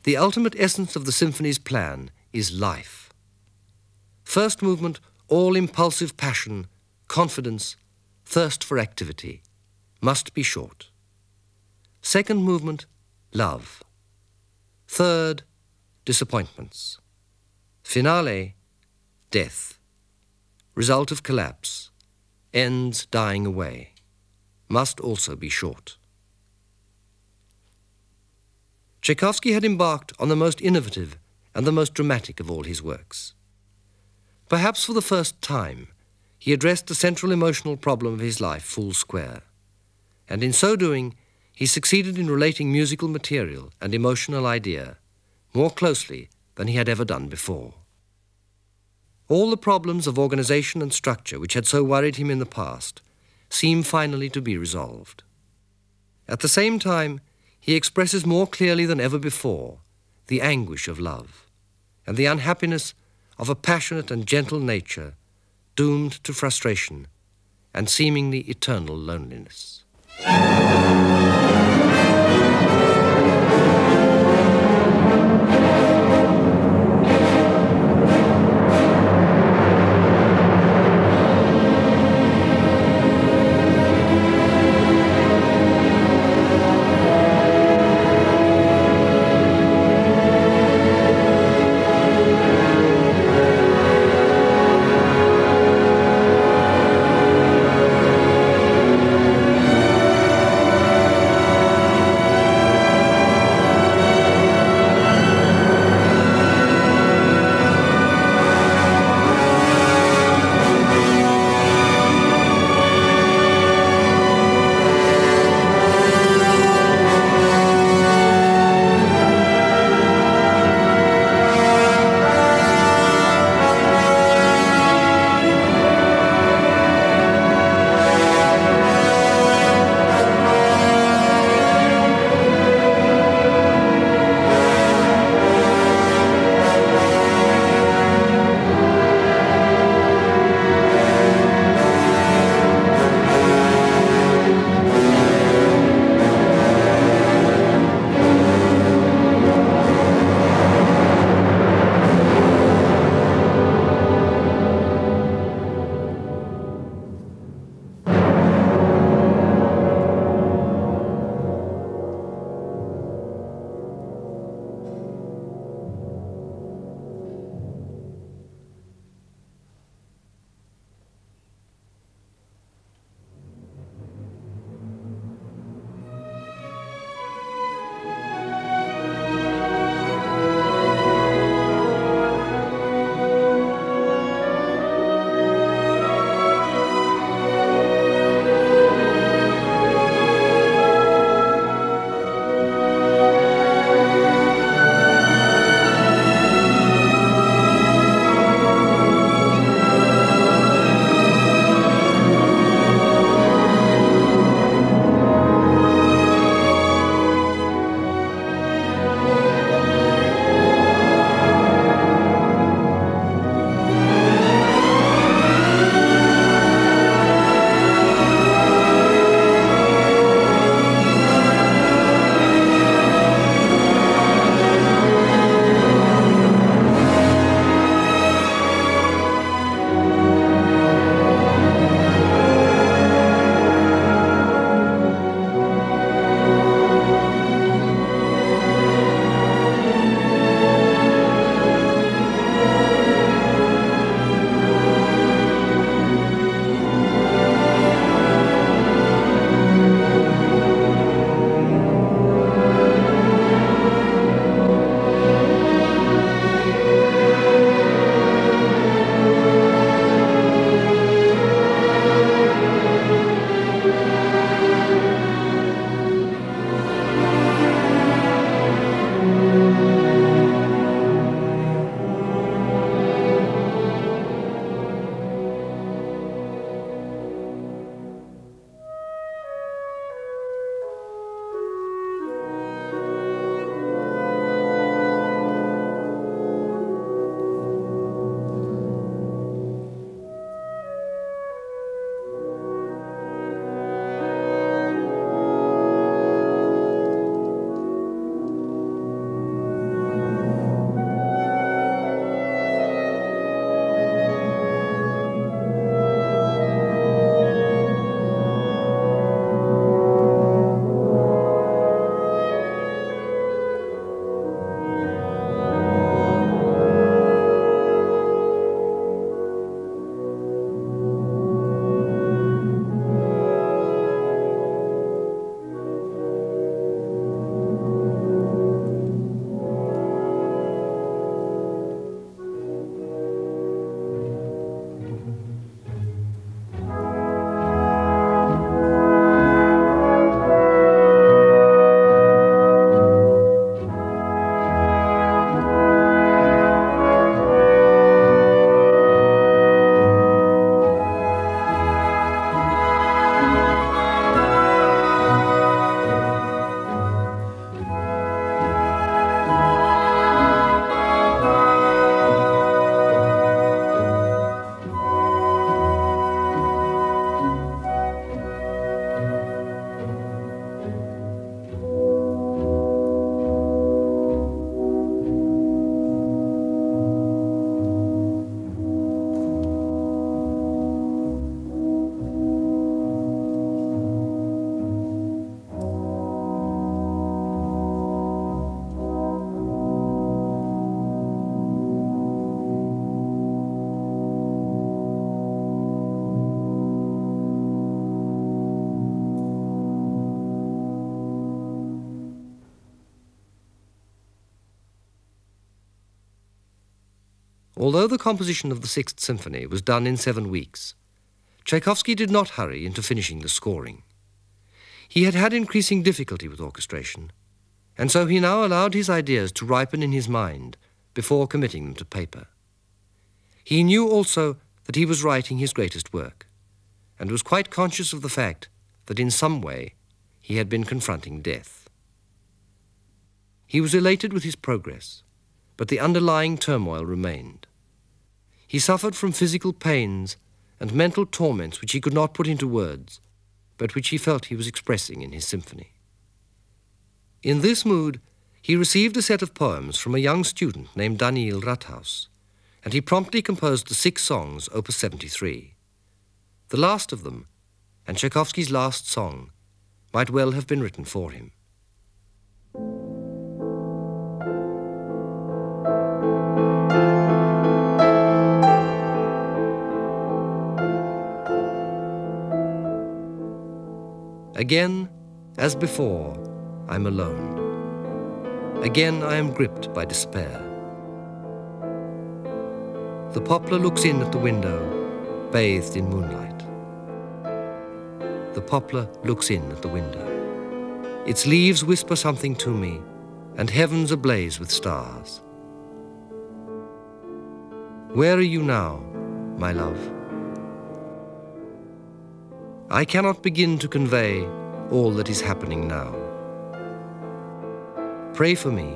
The ultimate essence of the symphony's plan is life. First movement, all impulsive passion, confidence, thirst for activity, must be short. Second movement, love. Third, disappointments. Finale, death. Result of collapse, ends dying away. Must also be short. Tchaikovsky had embarked on the most innovative and the most dramatic of all his works. Perhaps for the first time, he addressed the central emotional problem of his life full square, and in so doing, he succeeded in relating musical material and emotional idea more closely than he had ever done before. All the problems of organization and structure which had so worried him in the past seem finally to be resolved. At the same time, he expresses more clearly than ever before the anguish of love and the unhappiness of a passionate and gentle nature doomed to frustration and seemingly eternal loneliness. Although the composition of the Sixth Symphony was done in 7 weeks, Tchaikovsky did not hurry into finishing the scoring. He had had increasing difficulty with orchestration, and so he now allowed his ideas to ripen in his mind before committing them to paper. He knew also that he was writing his greatest work, and was quite conscious of the fact that in some way he had been confronting death. He was elated with his progress, but the underlying turmoil remained. He suffered from physical pains and mental torments which he could not put into words, but which he felt he was expressing in his symphony. In this mood, he received a set of poems from a young student named Daniil Rathaus, and he promptly composed the 6 songs, opus 73. The last of them, and Tchaikovsky's last song, might well have been written for him. Again, as before, I'm alone. Again I am gripped by despair. The poplar looks in at the window, bathed in moonlight. The poplar looks in at the window. Its leaves whisper something to me, and heaven's ablaze with stars. Where are you now, my love? I cannot begin to convey all that is happening now. Pray for me,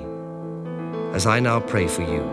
as I now pray for you.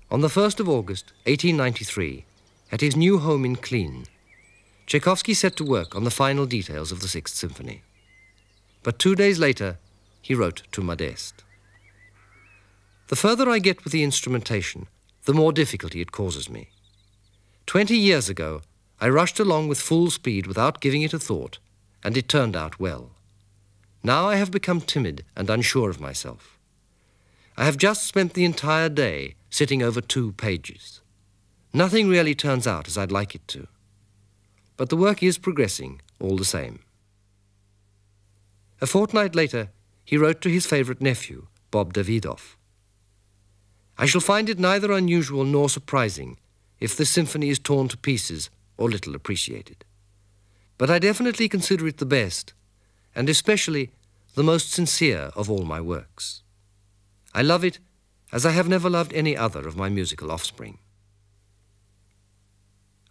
On the 1st of August, 1893, at his new home in Cologne, Tchaikovsky set to work on the final details of the Sixth Symphony. But 2 days later, he wrote to Nadezhda. The further I get with the instrumentation, the more difficulty it causes me. 20 years ago, I rushed along with full speed without giving it a thought, and it turned out well. Now I have become timid and unsure of myself. I have just spent the entire day sitting over 2 pages. Nothing really turns out as I'd like it to. But the work is progressing all the same. A fortnight later, he wrote to his favorite nephew, Bob Davidoff. I shall find it neither unusual nor surprising if the symphony is torn to pieces or little appreciated. But I definitely consider it the best, and especially the most sincere of all my works. I love it as I have never loved any other of my musical offspring.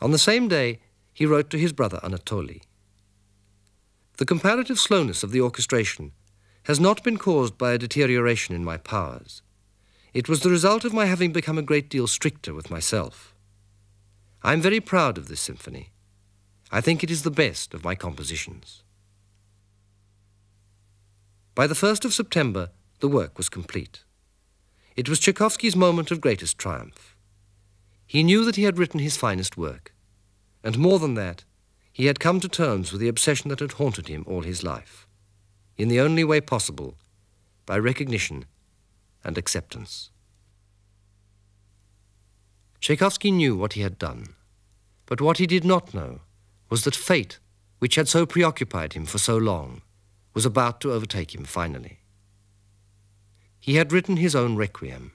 On the same day, he wrote to his brother Anatoly. The comparative slowness of the orchestration has not been caused by a deterioration in my powers. It was the result of my having become a great deal stricter with myself. I am very proud of this symphony. I think it is the best of my compositions. By the 1st of September, the work was complete. It was Tchaikovsky's moment of greatest triumph. He knew that he had written his finest work, and more than that, he had come to terms with the obsession that had haunted him all his life, in the only way possible, by recognition and acceptance. Tchaikovsky knew what he had done, but what he did not know was that fate, which had so preoccupied him for so long, was about to overtake him finally. He had written his own requiem.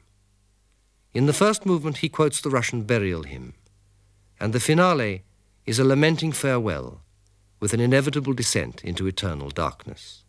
In the first movement, he quotes the Russian burial hymn, and the finale is a lamenting farewell, with an inevitable descent into eternal darkness.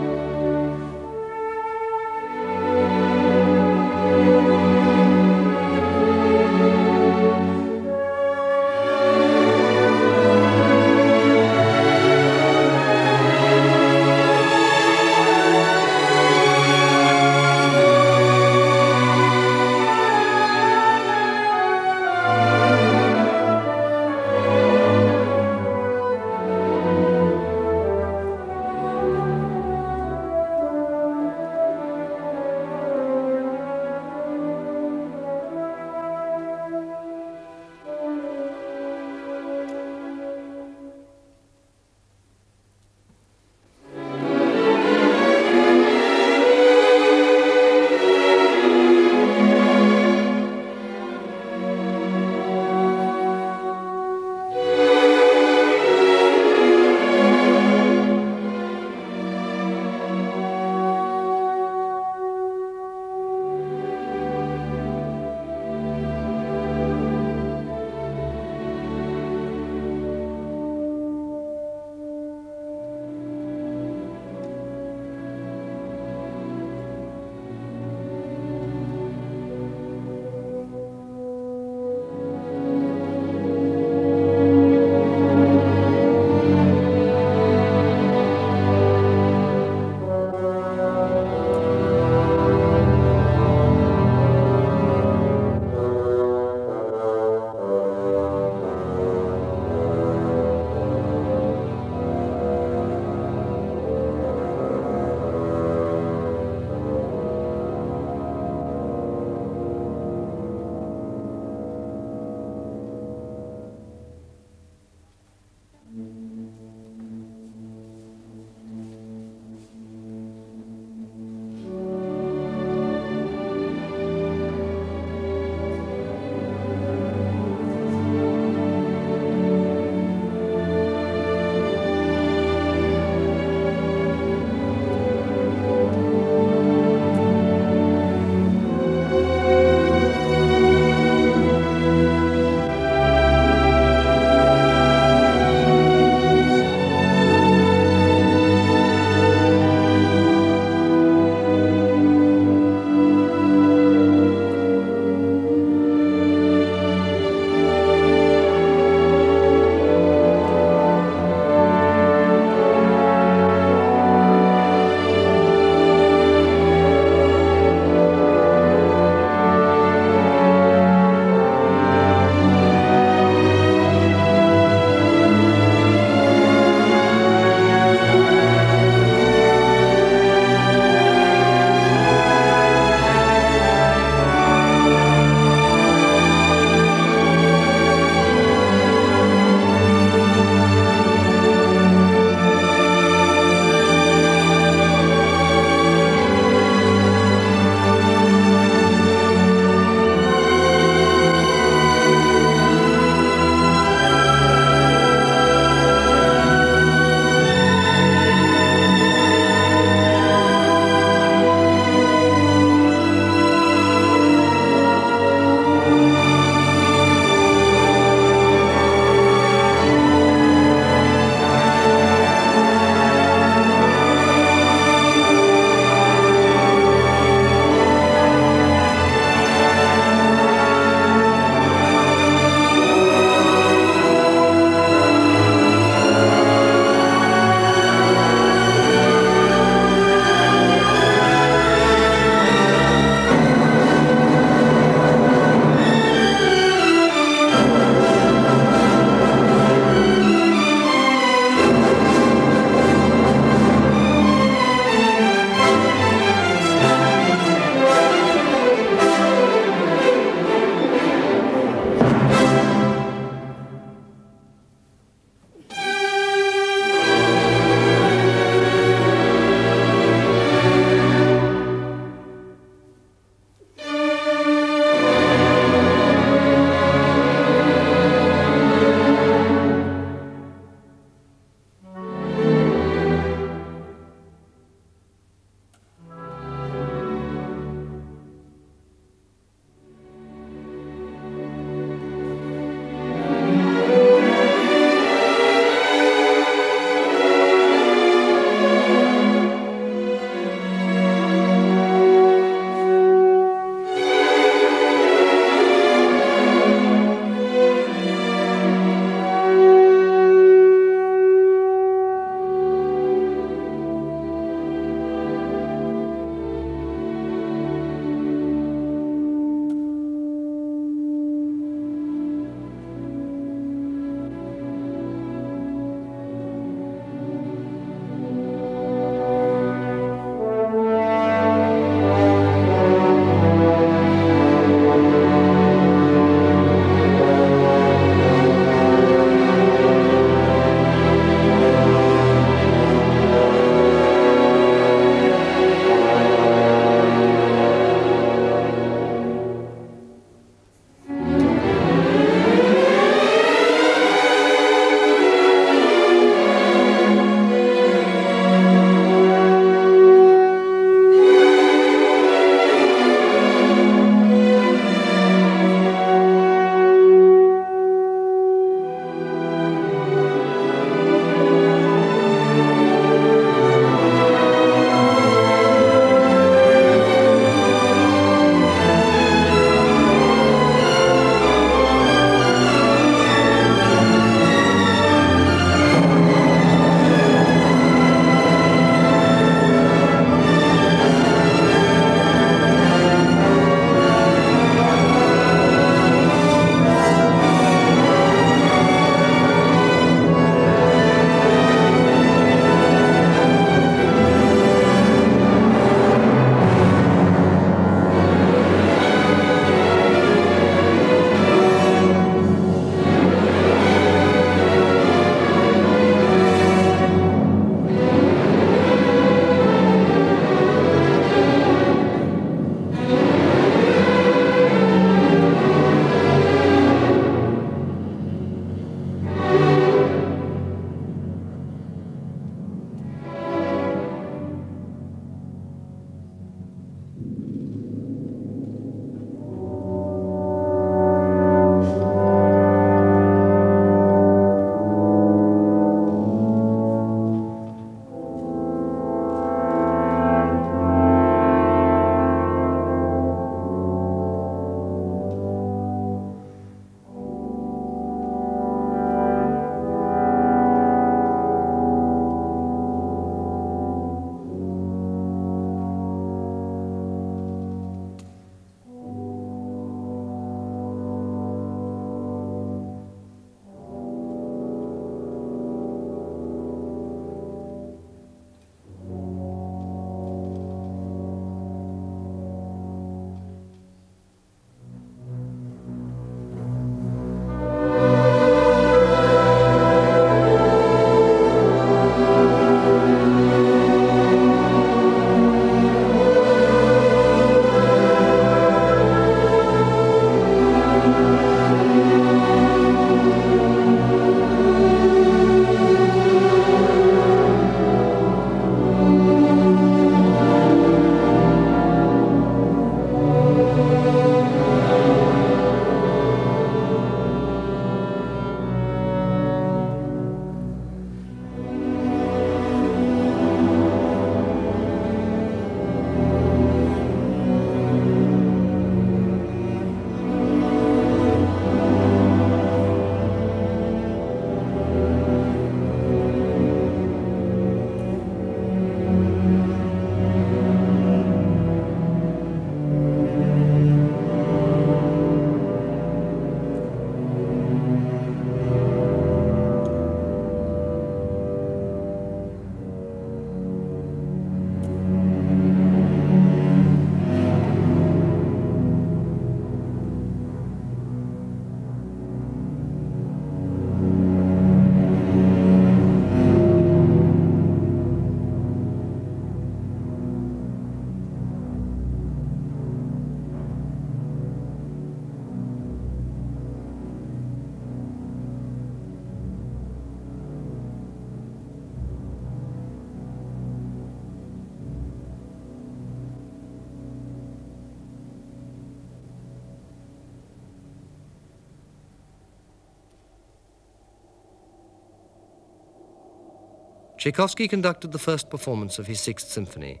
Tchaikovsky conducted the first performance of his Sixth Symphony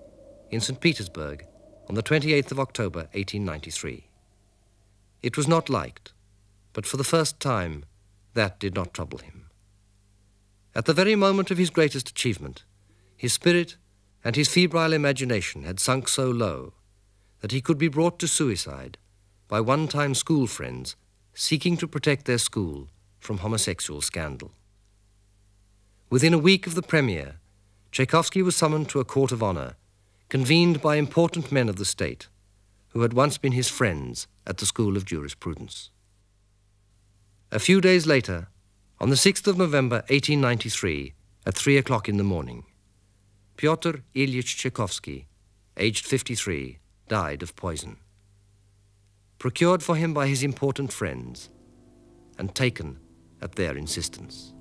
in St. Petersburg on the 28th of October, 1893. It was not liked, but for the first time, that did not trouble him. At the very moment of his greatest achievement, his spirit and his febrile imagination had sunk so low that he could be brought to suicide by one-time school friends seeking to protect their school from homosexual scandal. Within a week of the premiere, Tchaikovsky was summoned to a court of honor, convened by important men of the state, who had once been his friends at the School of Jurisprudence. A few days later, on the 6th of November, 1893, at 3 o'clock in the morning, Pyotr Ilyich Tchaikovsky, aged 53, died of poison. Procured for him by his important friends and taken at their insistence.